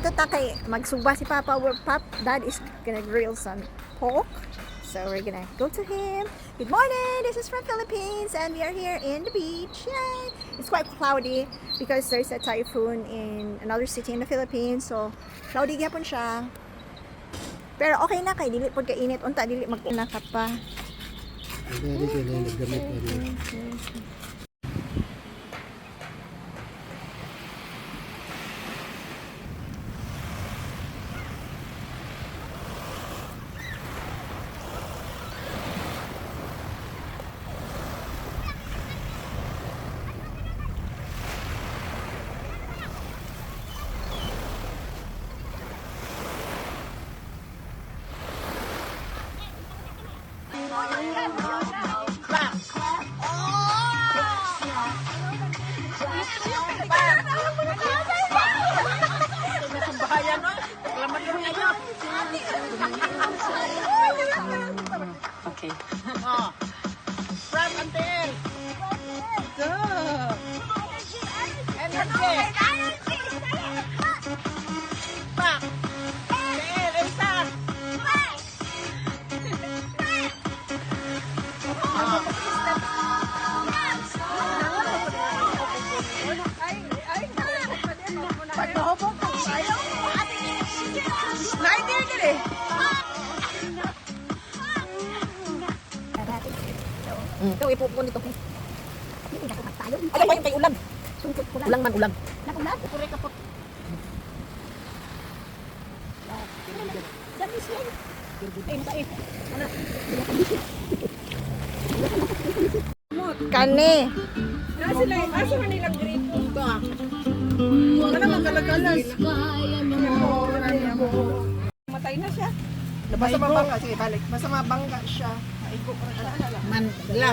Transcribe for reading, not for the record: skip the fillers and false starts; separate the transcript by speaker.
Speaker 1: Ato ta kay magsuba si Papa. Pop, Dad is gonna grill some pork. So we're gonna go to him. Good morning, this is from Philippines and we are here in the beach. Yay! It's quite cloudy because there's a typhoon in another city in the Philippines. So cloudy gyapon siya. Pero okay na kay dili pod ka init unta dili mag-una ka pa.
Speaker 2: Hindi sila naggamit na rin.
Speaker 3: Okay.
Speaker 4: From until. Go. Energy. Back. Tail. Isa. Pagkahubog ka tayo. Naindir ka rin.
Speaker 1: Ito ipupun dito.
Speaker 3: Ay, ay, kay ulag. Ulang man, ulag.
Speaker 1: Nakulat?
Speaker 4: Pure ka po.
Speaker 1: Kani.
Speaker 4: Asa man nilang grito ka? Wala naman kalagalas. Matay na siya. Basta mabangga. Sige, balik. Basta mabangga siya. Maigo pa siya.
Speaker 3: Man, la.